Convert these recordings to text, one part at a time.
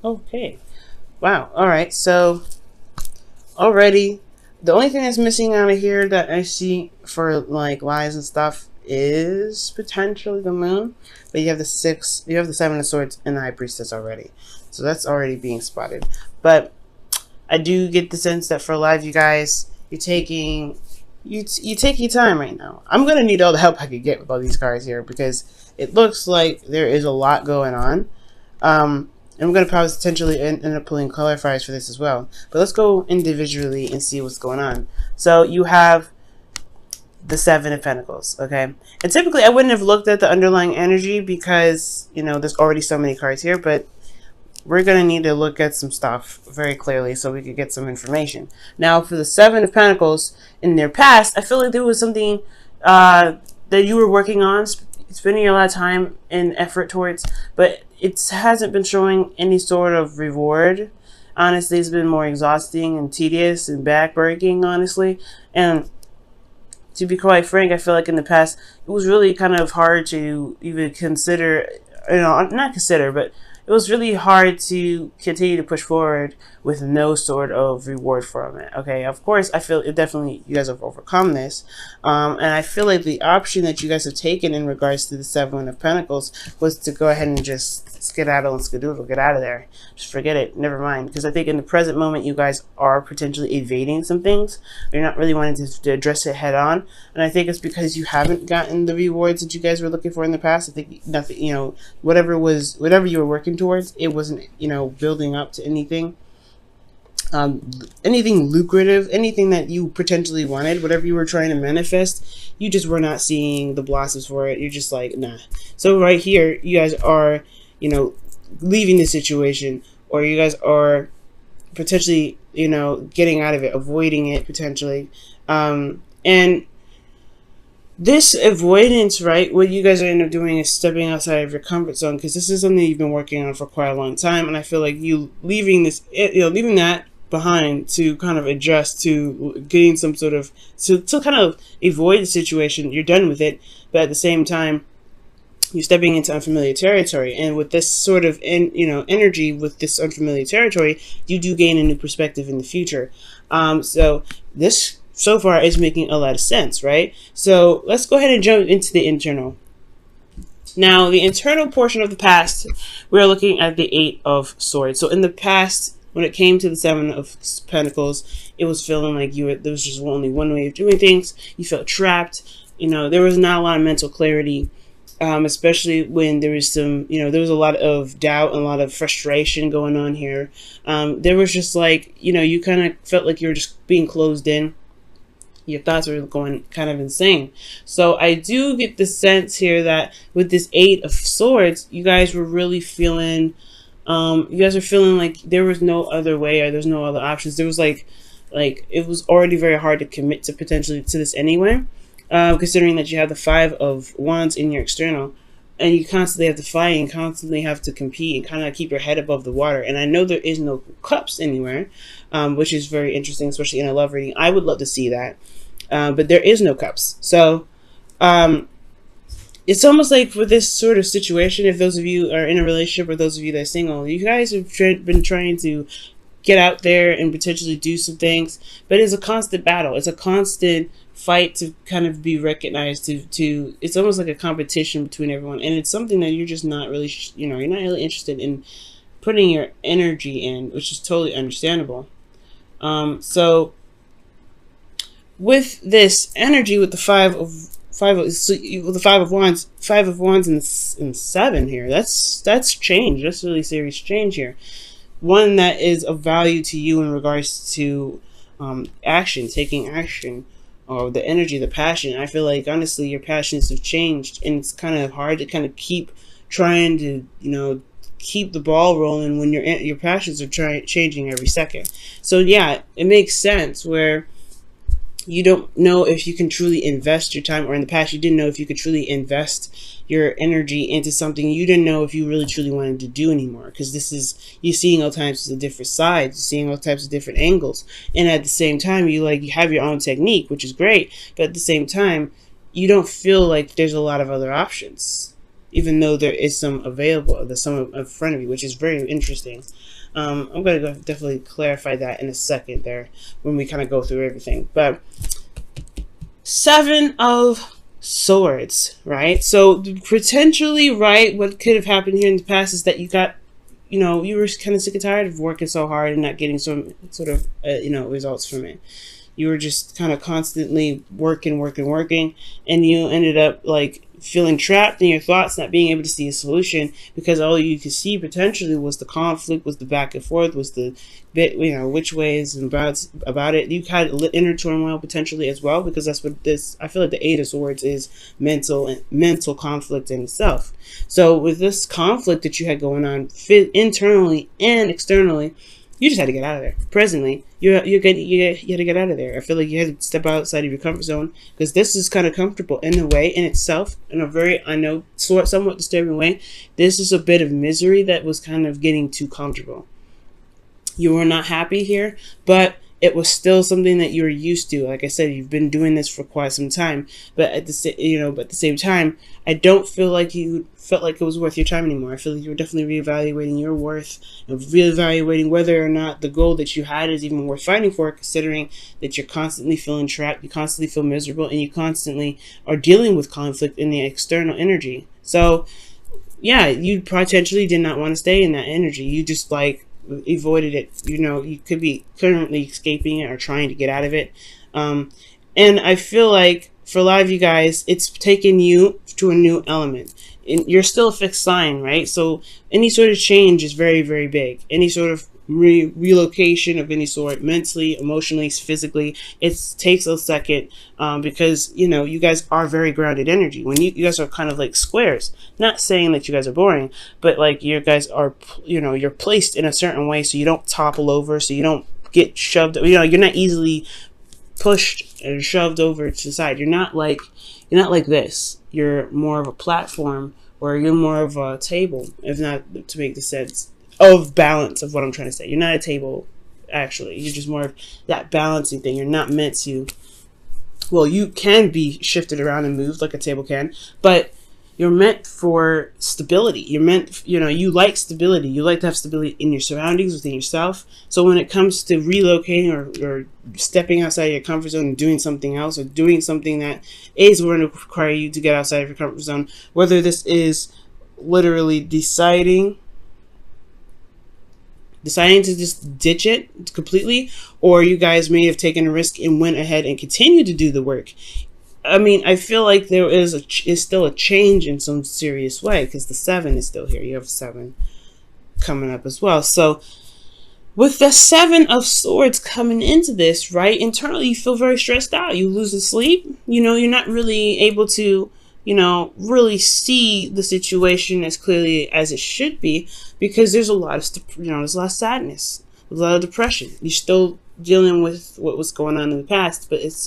Okay. Wow. All right. So already, the only thing that's missing out of here that I see for like lies and stuff is potentially the moon. But you have the six, you have the seven of swords and the high priestess already, so that's already being spotted. But I do get the sense that for a lot of you guys, you're taking you take your time right now. I'm gonna need all the help I could get with all these cards here because it looks like there is a lot going on. And we're going to probably potentially end up pulling clarifiers for this as well. But let's go individually and see what's going on. So you have the Seven of Pentacles, okay? And typically I wouldn't have looked at the underlying energy because, you know, there's already so many cards here. But we're going to need to look at some stuff very clearly so we could get some information. Now, for the Seven of Pentacles, in their past, I feel like there was something that you were working on, spending a lot of time and effort towards, but it hasn't been showing any sort of reward. Honestly, it's been more exhausting and tedious and backbreaking, honestly. And to be quite frank, I feel like in the past, it was really kind of hard to even consider, you know, not consider, but it was really hard to continue to push forward with no sort of reward from it. Okay, of course, I feel it definitely you guys have overcome this, and I feel like the option that you guys have taken in regards to the Seven of Pentacles was to go ahead and just skedaddle and skedoodle, get out of there, just forget it, never mind. Because I think in the present moment, you guys are potentially evading some things. You're not really wanting to address it head on, and I think it's because you haven't gotten the rewards that you guys were looking for in the past. I think nothing, you know, whatever you were working towards, it wasn't, you know, building up to anything. Anything lucrative, anything that you potentially wanted, whatever you were trying to manifest, you just were not seeing the blossoms for it. You're just like, nah. So right here, you guys are, you know, leaving the situation, or you guys are potentially, you know, getting out of it, avoiding it potentially. And this avoidance, right, what you guys are end up doing is stepping outside of your comfort zone, because this is something you've been working on for quite a long time. And I feel like you leaving this, you know, leaving that behind to kind of adjust to getting some sort of, to kind of avoid the situation. You're done with it, but at the same time, you're stepping into unfamiliar territory. And with this sort of, energy with this unfamiliar territory, you do gain a new perspective in the future. So this so far is making a lot of sense, right? So let's go ahead and jump into the internal. Now, the internal portion of the past, we're looking at the Eight of Swords. So in the past, when it came to the Seven of Pentacles, it was feeling like there was just only one way of doing things. You felt trapped. You know, there was not a lot of mental clarity, especially when there was some, there was a lot of doubt and a lot of frustration going on here. There was just like, you kind of felt like you were just being closed in. Your thoughts were going kind of insane. So I do get the sense here that with this Eight of Swords, you guys were really feeling, like there was no other way, or there's no other options. There was like it was already very hard to commit to potentially to this anyway, considering that you have the Five of Wands in your external, and you constantly have to fight and constantly have to compete and kind of keep your head above the water. And I know there is no cups anywhere, which is very interesting, especially in a love reading. I would love to see that, but there is no cups. So it's almost like for this sort of situation, if those of you are in a relationship or those of you that are single, you guys have been trying to get out there and potentially do some things, but it's a constant battle. It's a constant fight to kind of be recognized, to it's almost like a competition between everyone, and it's something that you're just not really, you're not really interested in putting your energy in, which is totally understandable. So with this energy, with the Five of Wands and Seven here, that's change. That's really serious change here. One that is of value to you in regards to action, taking action, or the energy, the passion. I feel like honestly your passions have changed, and it's kind of hard to kind of keep trying to keep the ball rolling when your passions are changing every second. So yeah, it makes sense where you don't know if you can truly invest your time, or in the past you didn't know if you could truly invest your energy into something you didn't know if you really truly wanted to do anymore, because this is you seeing all types of different sides, you're seeing all types of different angles, and at the same time you have your own technique, which is great, but at the same time you don't feel like there's a lot of other options. even though there is some available, there's some in front of you, which is very interesting. I'm going to definitely clarify that in a second there when we kind of go through everything. But Seven of Swords, right? So potentially, right, what could have happened here in the past is that you got, you were kind of sick and tired of working so hard and not getting some sort of, results from it. You were just kind of constantly working, and you ended up like feeling trapped in your thoughts, not being able to see a solution because all you could see potentially was the conflict, was the back and forth, was the bit, which ways and about it. You had inner turmoil potentially as well, because that's what this, I feel like the Eight of Swords is mental conflict in itself. So with this conflict that you had going on internally and externally, you just had to get out of there. Presently, you had to get out of there. I feel like you had to step outside of your comfort zone, because this is kind of comfortable in a way in itself, in a very, somewhat disturbing way. This is a bit of misery that was kind of getting too comfortable. You were not happy here, but it was still something that you were used to. Like I said, you've been doing this for quite some time, but at the same time, I don't feel like you felt like it was worth your time anymore. I feel like you were definitely reevaluating your worth and reevaluating whether or not the goal that you had is even worth fighting for, considering that you're constantly feeling trapped, you constantly feel miserable, and you constantly are dealing with conflict in the external energy. So yeah, you potentially did not want to stay in that energy. You just avoided it. You could be currently escaping it or trying to get out of it. And I feel like for a lot of you guys, it's taken you to a new element. You're still a fixed sign, right? So any sort of change is very, very big. Any sort of relocation of any sort, mentally, emotionally, physically, it takes a second, because you guys are very grounded energy. When you guys are kind of like squares, not saying that you guys are boring, but like you guys are, you're placed in a certain way so you don't topple over, so you don't get shoved, you're not easily pushed and shoved over to the side. You're not like this. You're more of a platform, or you're more of a table, if not to make the sense of balance of what I'm trying to say. You're not a table, actually. You're just more of that balancing thing. You're not meant to, well, you can be shifted around and moved like a table can, but you're meant for stability. You're meant, you like stability. You like to have stability in your surroundings, within yourself. So when it comes to relocating or stepping outside your comfort zone and doing something else, or doing something that is going to require you to get outside of your comfort zone, whether this is literally deciding to just ditch it completely, or you guys may have taken a risk and went ahead and continued to do the work. I mean, I feel like there is still a change in some serious way, because the 7 is still here. You have 7 coming up as well. So with the 7 of Swords coming into this, right, internally you feel very stressed out. You lose the sleep. You're not really able to, really see the situation as clearly as it should be, because there's a lot of, there's a lot of sadness, a lot of depression. You're still dealing with what was going on in the past, but it's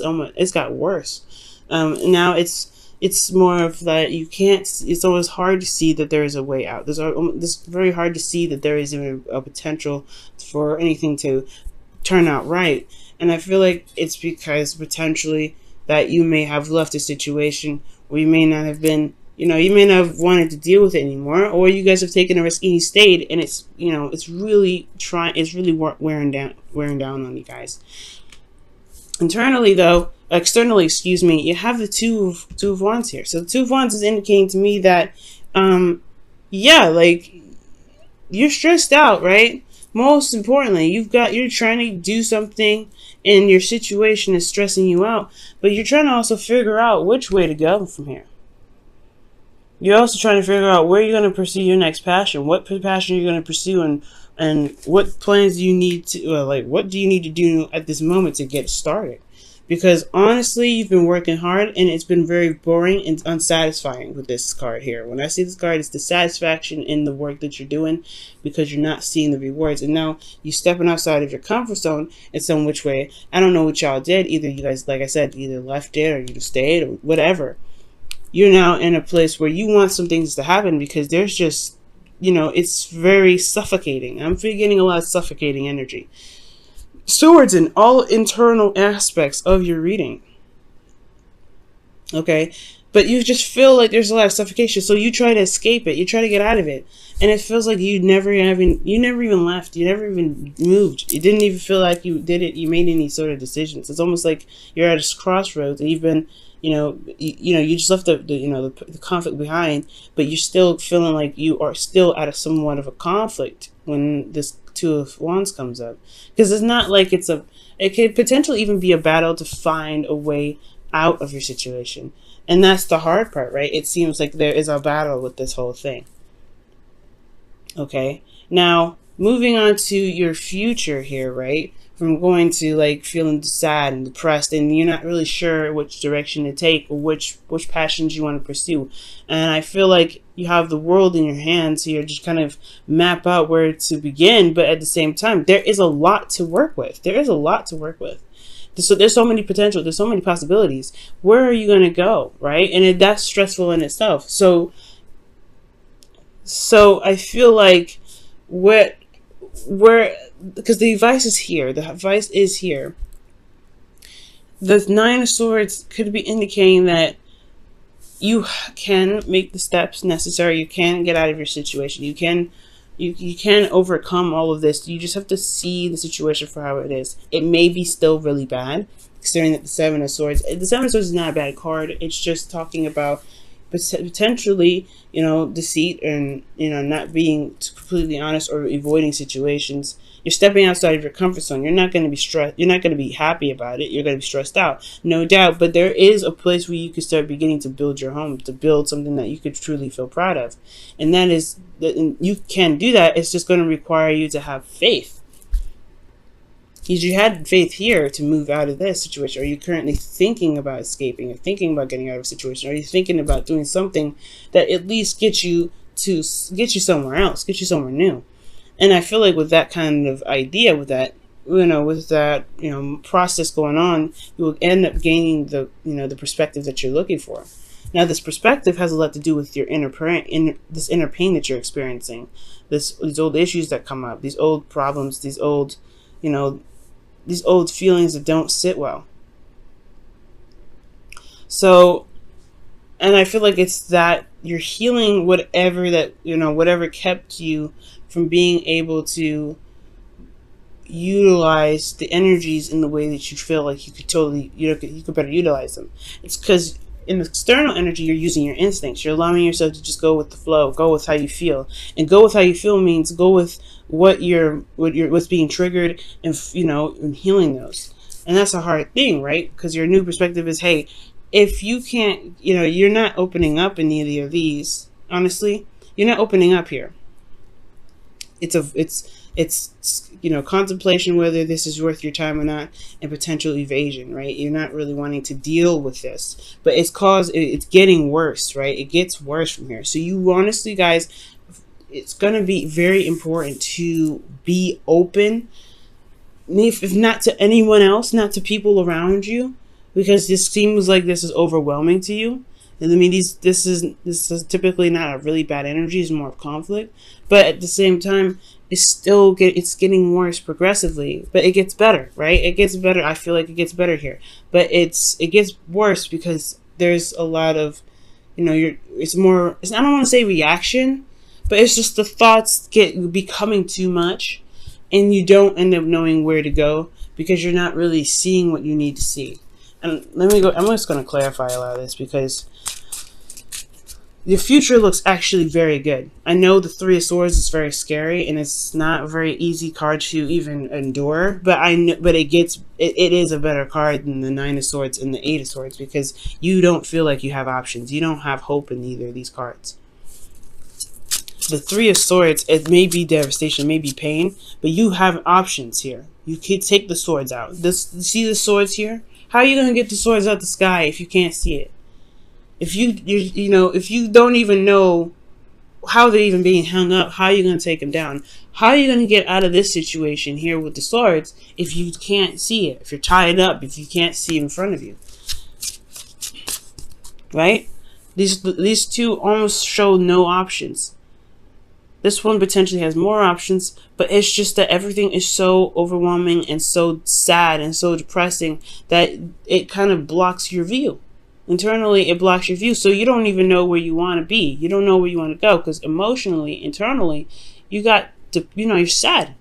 got worse. Now it's more of that you can't. It's always hard to see that there is a way out. It's very hard to see that there is even a potential for anything to turn out right. And I feel like it's because potentially that you may have left a situation where you may not have been, you may not have wanted to deal with it anymore, or you guys have taken a risk and you stayed, and it's really wearing down on you guys. Externally, you have the two of Wands here. So the Two of Wands is indicating to me that, you're stressed out, right? Most importantly, you're trying to do something and your situation is stressing you out, but you're trying to also figure out which way to go from here. You're also trying to figure out where you're going to pursue your next passion, what passion you're going to pursue, and what plans do you need to, what do you need to do at this moment to get started? Because honestly, you've been working hard and it's been very boring and unsatisfying with this card here. When I see this card, it's dissatisfaction in the work that you're doing because you're not seeing the rewards. And now you're stepping outside of your comfort zone in some which way. I don't know what y'all did. Either you guys, like I said, either left it or you stayed or whatever. You're now in a place where you want some things to happen because there's just, it's very suffocating. I'm getting a lot of suffocating energy. Swords in all internal aspects of your reading. Okay, but you just feel like there's a lot of suffocation. So you try to escape it. You try to get out of it. And it feels like you never even left. You never even moved. It didn't even feel like you did it. You made any sort of decisions. It's almost like you're at a crossroads and you've been, you just left the conflict behind, but you're still feeling like you are still at somewhat of a conflict when this Two of Wands comes up. Because it's not like it could potentially even be a battle to find a way out of your situation. And that's the hard part, right? It seems like there is a battle with this whole thing. Okay, now moving on to your future here, right? From going to like feeling sad and depressed, and you're not really sure which direction to take or which passions you want to pursue. And I feel like you have the world in your hands here, just kind of map out where to begin. But at the same time, there is a lot to work with. So there's so many potential. There's so many possibilities. Where are you going to go, right? And that's stressful in itself. So I feel like because the advice is here. The advice is here. The Nine of Swords could be indicating that you can make the steps necessary. You can get out of your situation. You can overcome all of this. You just have to see the situation for how it is. It may be still really bad, considering that the Seven of Swords. The Seven of Swords is not a bad card. It's just talking about potentially, deceit and, not being completely honest or avoiding situations. You're stepping outside of your comfort zone. You're not going to be stressed. You're not going to be happy about it. You're going to be stressed out, no doubt. But there is a place where you could start beginning to build your home, to build something that you could truly feel proud of. And that is, you can do that. It's just going to require you to have faith. Because you had faith here to move out of this situation. Are you currently thinking about escaping or thinking about getting out of a situation? Are you thinking about doing something that at least gets you somewhere else, get you somewhere new? And I feel like with that kind of idea, with that process going on, you will end up gaining the perspective that you're looking for. Now, this perspective has a lot to do with your inner pain that you're experiencing, these old issues that come up, these old problems, these old feelings that don't sit well. So, and I feel like it's that you're healing whatever kept you from being able to utilize the energies in the way that you feel like you could better utilize them. It's because in the external energy, you're using your instincts. You're allowing yourself to just go with the flow, go with how you feel. And go with how you feel means go with what's being triggered and healing those. And that's a hard thing, right? Because your new perspective is, hey, if you can't, you're not opening up in either of these. Honestly, you're not opening up here. It's contemplation whether this is worth your time or not, and potential evasion, right? You're not really wanting to deal with this, but it's getting worse, right? It gets worse from here. So you honestly, guys, it's going to be very important to be open, if not to anyone else, not to people around you, because this seems like this is overwhelming to you. And I mean, this is typically not a really bad energy. It's more of conflict, but at the same time, it's getting worse progressively. But it gets better, right? It gets better. I feel like it gets better here, but it gets worse because there's a lot of, I don't want to say reaction, but it's just the thoughts becoming too much, and you don't end up knowing where to go because you're not really seeing what you need to see. And I'm just going to clarify a lot of this because the future looks actually very good. I know the Three of Swords is very scary and it's not a very easy card to even endure, but it is a better card than the Nine of Swords and the Eight of Swords because you don't feel like you have options. You don't have hope in either of these cards. The Three of Swords, it may be devastation, it may be pain, but you have options here. You could take the swords out. See the swords here? How are you going to get the swords out the sky if you can't see it? If you don't even know how they're even being hung up, how are you going to take them down? How are you going to get out of this situation here with the swords if you can't see it? If you're tied up, if you can't see in front of you, right? These two almost show no options. This one potentially has more options, but it's just that everything is so overwhelming and so sad and so depressing that it kind of blocks your view. Internally, it blocks your view, so you don't even know where you want to be. You don't know where you want to go because emotionally, internally, you got to, you're sad.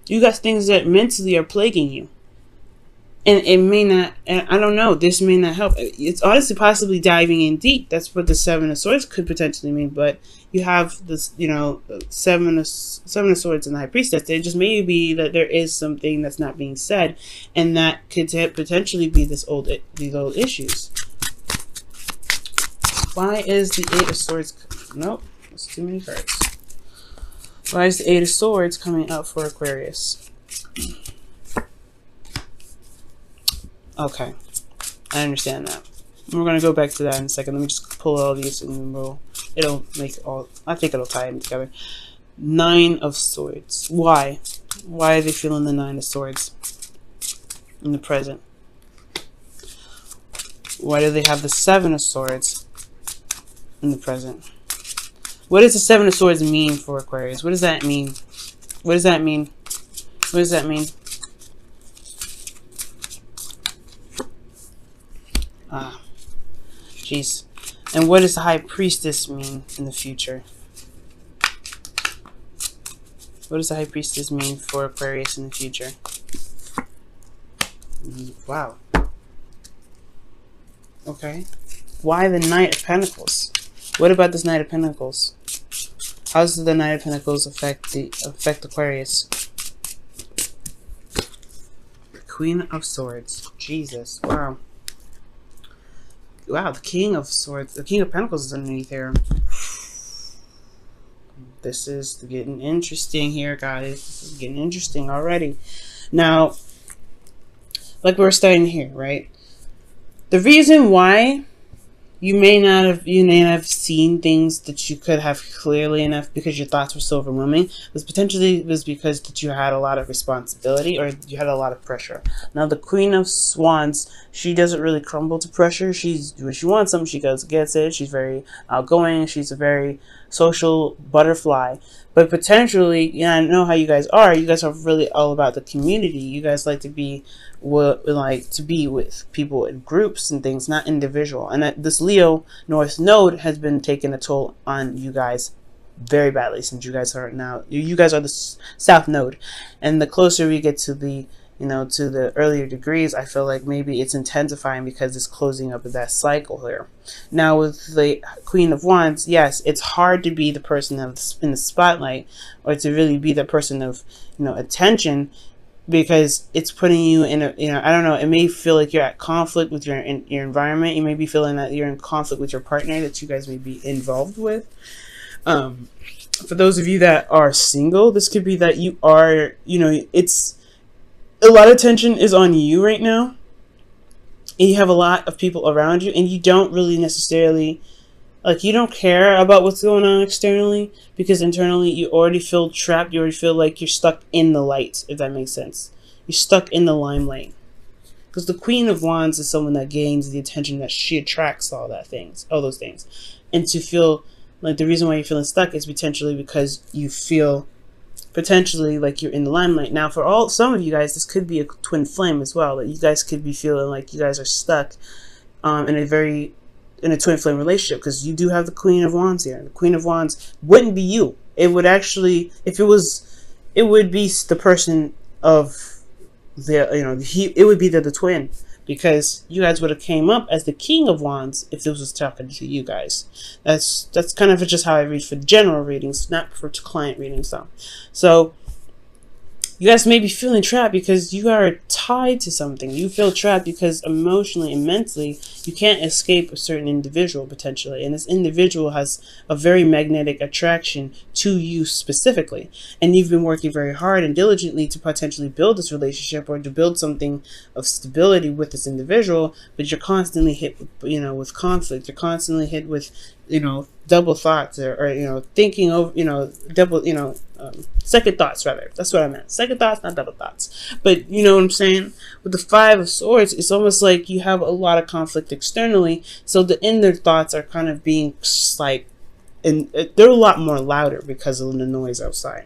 You got things that mentally are plaguing you. And it may not, and I don't know, this may not help. It's honestly possibly diving in deep. That's what the Seven of Swords could potentially mean. But you have this, Seven of Swords and the High Priestess. It just may be that there is something that's not being said, and that could potentially be these old issues. Why is the Eight of Swords? Nope, that's too many cards. Why is the Eight of Swords coming up for Aquarius? Okay, I understand that. We're going to go back to that in a second. Let me just pull all these and it'll make I think it'll tie them together. Nine of Swords. Why? Why are they feeling the Nine of Swords in the present? Why do they have the Seven of Swords in the present? What does the Seven of Swords mean for Aquarius? What does that mean? What does that mean? What does that mean? Ah, jeez. And what does the High Priestess mean in the future? What does the High Priestess mean for Aquarius in the future? Wow. Okay. Why the Knight of Pentacles? What about this Knight of Pentacles? How does the Knight of Pentacles affect Aquarius? Queen of Swords. Jesus. Wow. Wow, the King of Swords. The King of Pentacles is underneath here. This is getting interesting here, guys. This is getting interesting already. Now, like we're starting here, right? The reason why you may not have seen things that you could have clearly enough because your thoughts were so overwhelming was because that you had a lot of responsibility or you had a lot of pressure. Now the Queen of Wands, she doesn't really crumble to pressure. When she wants something, she goes and gets it. She's very outgoing. She's a very social butterfly. But potentially, I know how you guys are. You guys are really all about the community. You guys like to be with people in groups and things, not individual. And this Leo North Node has been taking a toll on you guys very badly since you guys are the South Node. And the closer we get to the to the earlier degrees, I feel like maybe it's intensifying because it's closing up of that cycle here. Now with the Queen of Wands, yes, it's hard to be the person in the spotlight or to really be the person of attention, because it's putting you in a I don't know, it may feel like you're at conflict with your environment. You may be feeling that you're in conflict with your partner that you guys may be involved with. For those of you that are single, this could be that you are it's a lot of tension is on you right now, and you have a lot of people around you, and you don't really necessarily you don't care about what's going on externally, because internally you already feel trapped. You already feel like you're stuck in the light, if that makes sense. You're stuck in the limelight, because the Queen of Wands is someone that gains the attention, that she attracts all those things, and to feel like the reason why you're feeling stuck is potentially because you feel potentially like you're in the limelight. Now for some of you guys, this could be a twin flame as well, that you guys could be feeling like you guys are stuck in a twin flame relationship, because you do have the Queen of Wands here. The Queen of Wands wouldn't be you. It would actually, if it was, it would be the person of it would be the twin, because you guys would have came up as the King of Wands if this was talking to you guys. That's kind of just how I read for general readings, not for client readings though. So you guys may be feeling trapped because you are tied to something. You feel trapped because emotionally and mentally you can't escape a certain individual potentially. And this individual has a very magnetic attraction to you specifically. And you've been working very hard and diligently to potentially build this relationship or to build something of stability with this individual, but you're constantly hit with conflict. You're constantly hit with double thoughts or thinking over double second thoughts, rather. That's what I meant. Second thoughts, not double thoughts. But you know what I'm saying? With the Five of Swords, it's almost like you have a lot of conflict externally, so the inner thoughts are kind of being and they're a lot more louder because of the noise outside.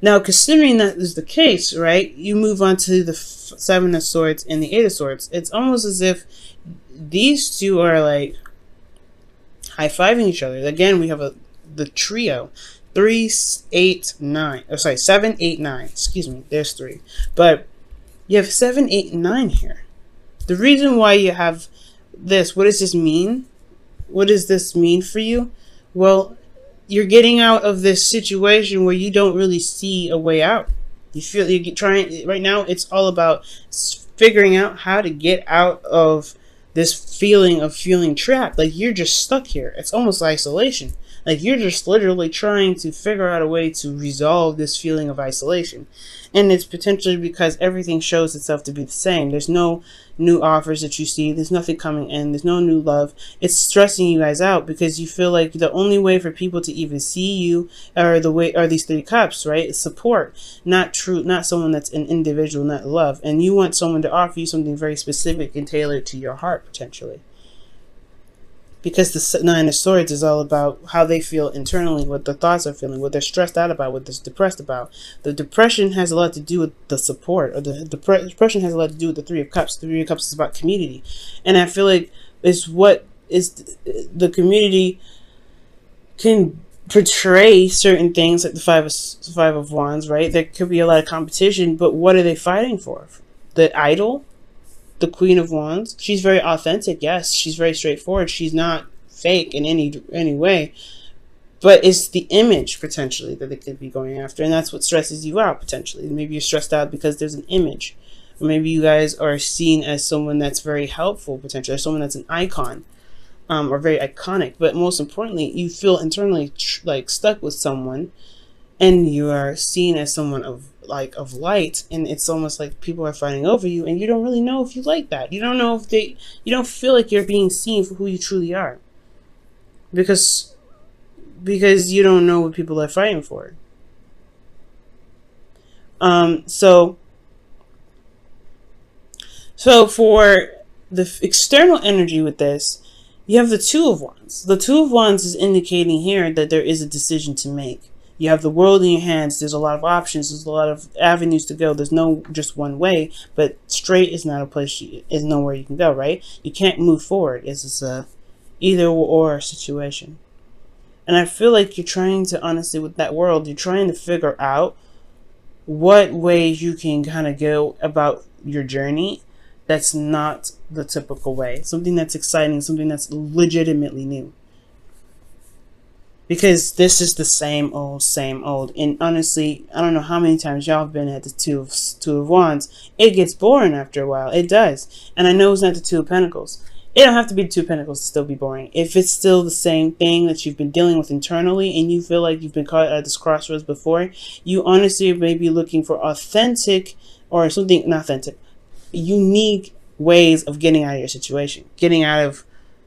Now, considering that is the case, right, you move on to the Seven of Swords and the Eight of Swords. It's almost as if these two are like high-fiving each other. Again, we have the trio. 3, 8, 9. Oh, sorry, 7, 8, 9. Excuse me, there's 3. But you have 7, 8, and 9 here. The reason why you have this, what does this mean? What does this mean for you? Well, you're getting out of this situation where you don't really see a way out. You feel you're trying, right now it's all about figuring out how to get out of this feeling of feeling trapped. Like you're just stuck here. It's almost isolation. Like you're just literally trying to figure out a way to resolve this feeling of isolation. And it's potentially because everything shows itself to be the same. There's no new offers that you see. There's nothing coming in. There's no new love. It's stressing you guys out because you feel like the only way for people to even see you are these 3 cups, right? It's support, not someone that's an individual, not love. And you want someone to offer you something very specific and tailored to your heart, potentially. Because the 9 of Swords is all about how they feel internally, what their thoughts are feeling, what they're stressed out about, what they're depressed about. The depression has a lot to do with the support, or the depression has a lot to do with the 3 of Cups. The 3 of Cups is about community. And I feel like it's what is the community can portray certain things, like the 5 of Wands, right? There could be a lot of competition, but what are they fighting for? The idol? The Queen of Wands, she's very authentic. Yes, she's very straightforward. She's not fake in any way, but it's the image potentially that they could be going after, and that's what stresses you out potentially. Maybe you're stressed out because there's an image, or maybe you guys are seen as someone that's very helpful potentially, or someone that's an icon, or very iconic. But most importantly, you feel internally like stuck with someone, and you are seen as someone of light, and it's almost like people are fighting over you, and you don't really know if you like that. You don't know if you don't feel like you're being seen for who you truly are, because you don't know what people are fighting for. So for the external energy with this, you have the 2 of Wands. The 2 of Wands is indicating here that there is a decision to make. You have the world in your hands. There's a lot of options. There's a lot of avenues to go. There's no just one way, but straight is not a place, is nowhere you can go, right? You can't move forward. It's a either or situation. And I feel like you're trying to, honestly, with that world, you're trying to figure out what ways you can kind of go about your journey that's not the typical way. Something that's exciting, something that's legitimately new. Because this is the same old, same old. And honestly, I don't know how many times y'all have been at the two of Wands. It gets boring after a while. It does. And I know it's not the 2 of Pentacles. It don't have to be the 2 of Pentacles to still be boring. If it's still the same thing that you've been dealing with internally, and you feel like you've been caught at this crossroads before, you honestly may be looking for authentic, or something, not authentic, unique ways of getting out of your situation. Getting out of,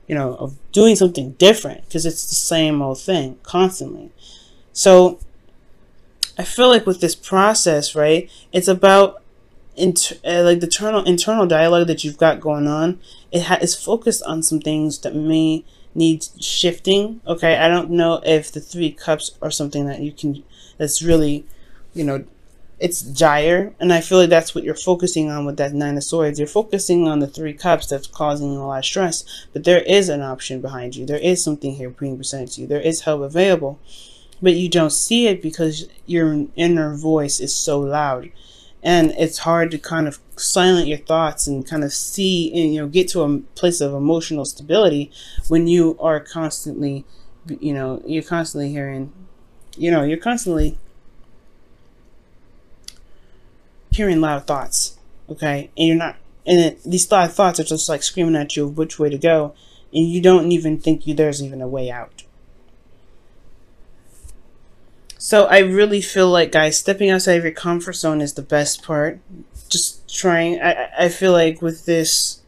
of doing something different, because it's the same old thing constantly. So I feel like with this process, right, it's about like the internal dialogue that you've got going on. It's focused on some things that may need shifting. Okay, I don't know if the 3 cups are something that you can, that's really, it's dire, and I feel like that's what you're focusing on with that 9 of Swords. You're focusing on the 3 cups that's causing you a lot of stress, but there is an option behind you. There is something here being presented to you. There is help available, but you don't see it because your inner voice is so loud, and it's hard to kind of silence your thoughts and kind of see and get to a place of emotional stability when you are constantly, you're constantly hearing, you're constantly hearing loud thoughts, okay? And you're not, and these thoughts are just like screaming at you which way to go, and you don't even think there's even a way out. So I really feel like, guys, stepping outside of your comfort zone is the best part. Just trying, I feel like with this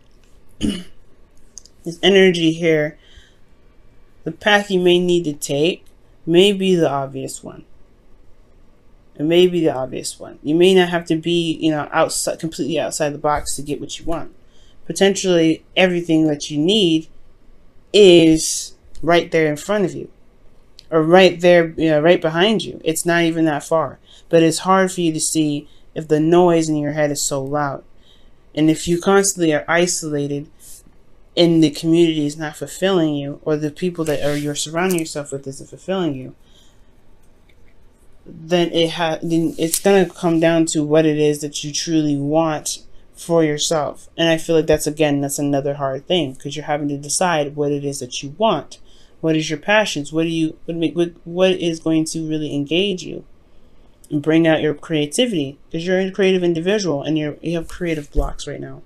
this energy here, the path you may need to take may be the obvious one. It may be the obvious one. You may not have to be, outside, completely outside the box to get what you want. Potentially everything that you need is right there in front of you, or right there, right behind you. It's not even that far, but it's hard for you to see if the noise in your head is so loud. And if you constantly are isolated, and the community is not fulfilling you, or the people that are you're surrounding yourself with isn't fulfilling you, then then it's gonna come down to what it is that you truly want for yourself. And I feel like that's another hard thing, because you're having to decide what it is that you want. What is your passions? What is going to really engage you and bring out your creativity? Because you're a creative individual, and you have creative blocks right now.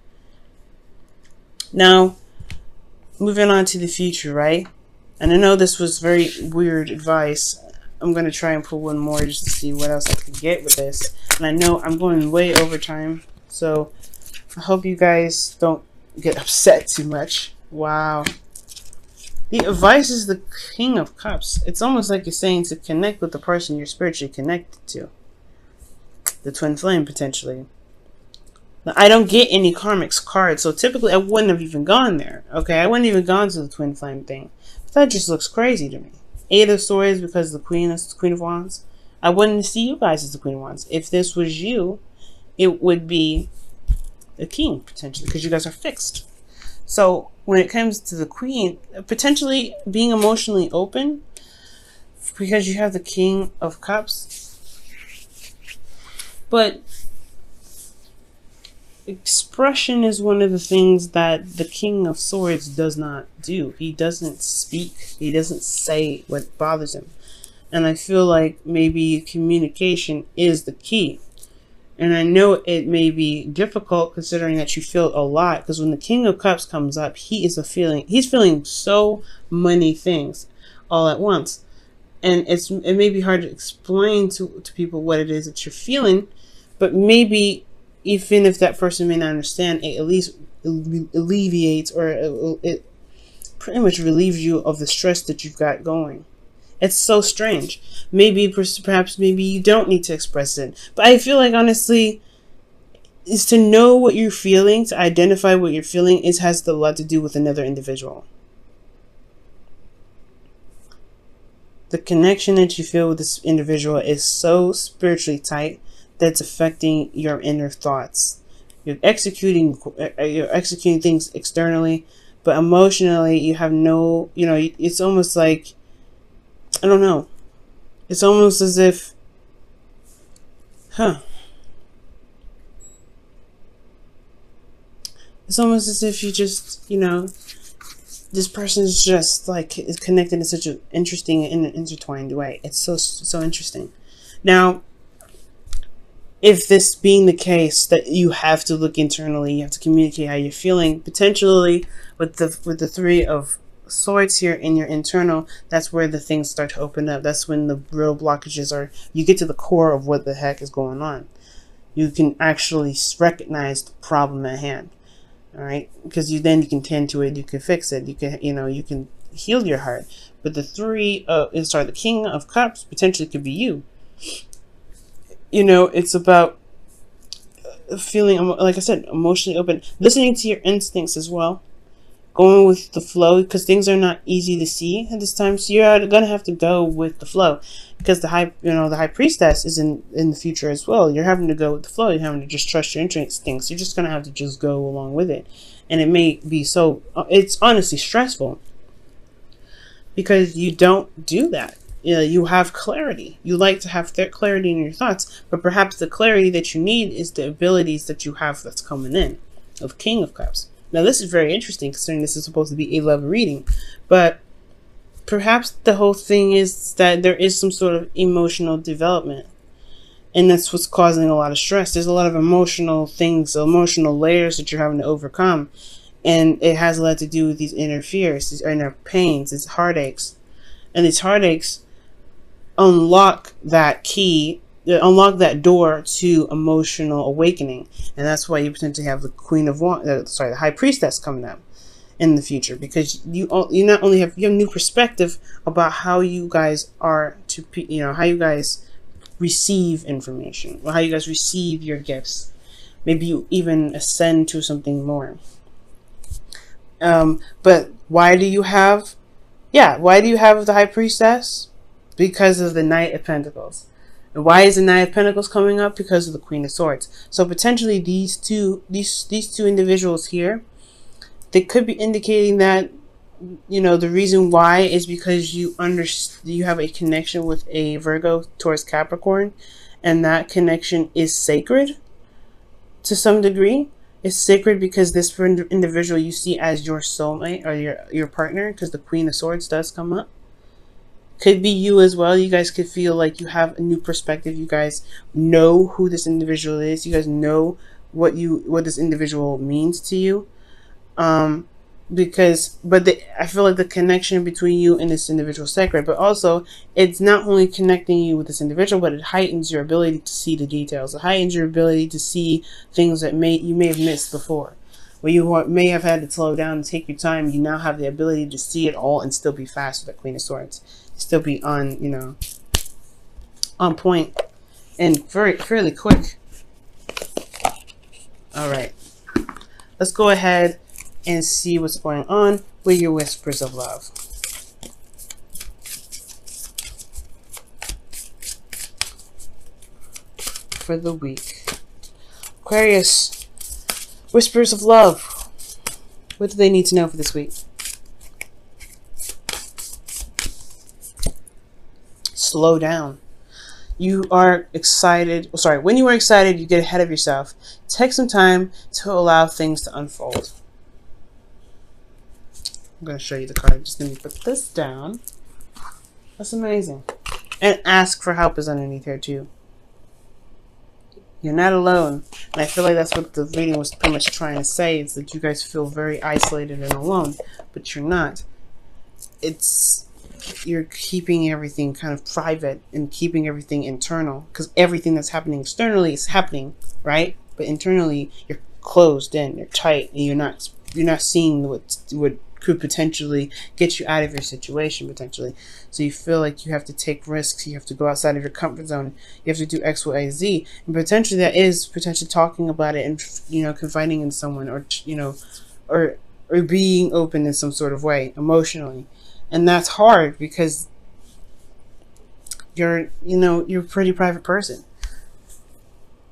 Now, moving on to the future, right? And I know this was very weird advice. I'm going to try and pull one more just to see what else I can get with this. And I know I'm going way over time, so I hope you guys don't get upset too much. Wow. The advice is the King of Cups. It's almost like you're saying to connect with the person you're spiritually connected to. The twin flame, potentially. Now, I don't get any karmics cards, so typically I wouldn't have even gone there. Okay, I wouldn't even gone to the twin flame thing. But that just looks crazy to me. Eight of Swords because the Queen is the Queen of Wands. I wouldn't see you guys as the Queen of Wands. If this was you, it would be the King, potentially, because you guys are fixed. So when it comes to the Queen, potentially being emotionally open, because you have the King of Cups. But expression is one of the things that the King of Swords does not do. He doesn't speak. He doesn't say what bothers him. And I feel like maybe communication is the key. And I know it may be difficult considering that you feel a lot, because when the King of Cups comes up, he's feeling so many things all at once. And it may be hard to explain to people what it is that you're feeling, but maybe even if that person may not understand, it at least alleviates, or it pretty much relieves you of the stress that you've got going. It's so strange. Perhaps you don't need to express it. But I feel like, honestly, is to know what you're feeling, to identify what you're feeling, has a lot to do with another individual. The connection that you feel with this individual is so spiritually tight that it's affecting your inner thoughts. You're executing things externally, but emotionally you have no, it's almost like, I don't know. It's almost as if, it's almost as if you just, this person is just like is connected in such an interesting and intertwined way. It's so interesting. Now, if this being the case that you have to look internally, you have to communicate how you're feeling, potentially with the Three of Swords here in your internal, that's where the things start to open up. That's when the real blockages are. You get to the core of what the heck is going on. You can actually recognize the problem at hand. All right, because you can tend to it. You can fix it. You can heal your heart. But the King of Cups potentially could be you. It's about feeling, like I said, emotionally open, listening to your instincts as well. Going with the flow, because things are not easy to see at this time. So you're gonna have to go with the flow, because the High Priestess is in the future as well. You're having to go with the flow. You're having to just trust your instincts. You're just gonna have to just go along with it, and it may be so. It's honestly stressful because you don't do that. You have clarity. You like to have clarity in your thoughts, but perhaps the clarity that you need is the abilities that you have that's coming in of King of Cups. Now, this is very interesting considering this is supposed to be a love reading, but perhaps the whole thing is that there is some sort of emotional development, and that's what's causing a lot of stress. There's a lot of emotional things, emotional layers that you're having to overcome, and it has a lot to do with these inner fears, these inner pains, these heartaches, and these heartaches unlock that key. Unlock that door to emotional awakening, and that's why you potentially have the the High Priestess coming up in the future, because you not only have new perspective about how you guys are how you guys receive information, or how you guys receive your gifts. Maybe you even ascend to something more. But why do you have the High Priestess? Because of the Knight of Pentacles. And why is the Knight of Pentacles coming up? Because of the Queen of Swords. So potentially these two individuals here, They could be indicating that, you know, the reason why is because you have a connection with a Virgo towards Capricorn, and that connection is sacred to some degree. It's sacred because this individual you see as your soulmate or your partner, because the Queen of Swords does come up. Could be you as well. You guys could feel like you have a new perspective. You guys know who this individual is. You guys know what this individual means to you. I feel like the connection between you and this individual is sacred, but also it's not only connecting you with this individual, but it heightens your ability to see the details. It heightens your ability to see things that you may have missed before, where you may have had to slow down and take your time. You now have the ability to see it all and still be fast with the Queen of Swords, still be on, you know, on point and fairly quick. All right, let's go ahead and see what's going on with your whispers of love. For the week. Aquarius, whispers of love. What do they need to know for this week? Slow down. You are excited. Sorry, when you are excited, you get ahead of yourself. Take some time to allow things to unfold. I'm going to show you the card. Just let me put this down. That's amazing. And ask for help is underneath here too. You're not alone. And I feel like that's what the reading was pretty much trying to say, is that you guys feel very isolated and alone, but you're not. You're keeping everything kind of private and keeping everything internal, because everything that's happening externally is happening, right? But internally, you're closed in, you're tight, and you're not seeing what could potentially get you out of your situation potentially. So you feel like you have to take risks, you have to go outside of your comfort zone, you have to do X, Y, Z, and potentially that is potentially talking about it and, you know, confiding in someone, or, you know, or being open in some sort of way emotionally. And that's hard because you're a pretty private person.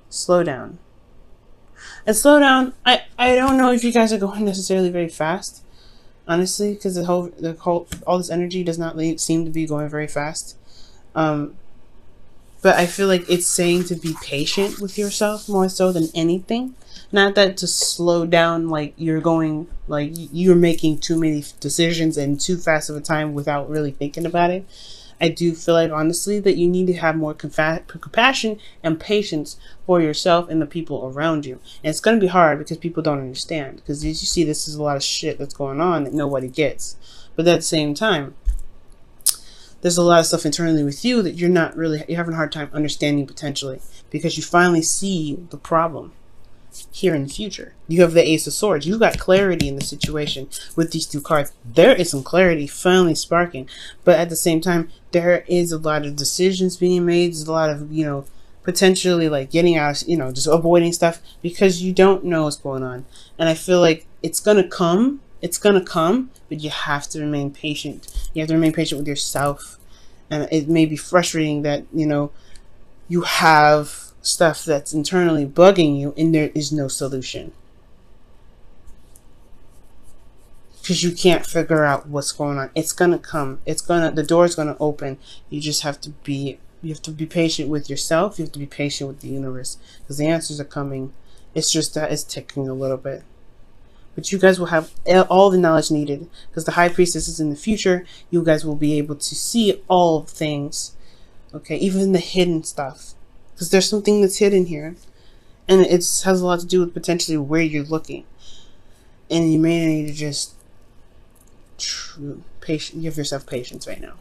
Slow down. And slow down, I don't know if you guys are going necessarily very fast, honestly, because all this energy does not seem to be going very fast. But I feel like it's saying to be patient with yourself more so than anything. Not that to slow down, like you're making too many decisions and too fast of a time without really thinking about it. I do feel like, honestly, that you need to have more compassion and patience for yourself and the people around you. And it's going to be hard because people don't understand. Because as you see, this is a lot of shit that's going on that nobody gets. But at the same time, there's a lot of stuff internally with you that you're having a hard time understanding potentially, because you finally see the problem here in the future. You have the Ace of Swords. You got clarity in the situation with these two cards. There is some clarity finally sparking, but at the same time, there is a lot of decisions being made. There's a lot of, you know, potentially like getting out, you know, just avoiding stuff because you don't know what's going on. And I feel like it's gonna come, but you have to remain patient. You have to remain patient with yourself. And it may be frustrating that, you know, you have stuff that's internally bugging you and there is no solution, because you can't figure out what's going on. It's gonna come. The door's gonna open. You just have to be patient with yourself. You have to be patient with the universe, because the answers are coming. It's just that it's ticking a little bit. But you guys will have all the knowledge needed, because the High Priestess is in the future. You guys will be able to see all things. Okay, even the hidden stuff. Because there's something that's hidden here. And it has a lot to do with potentially where you're looking. And you may need to just give yourself patience right now.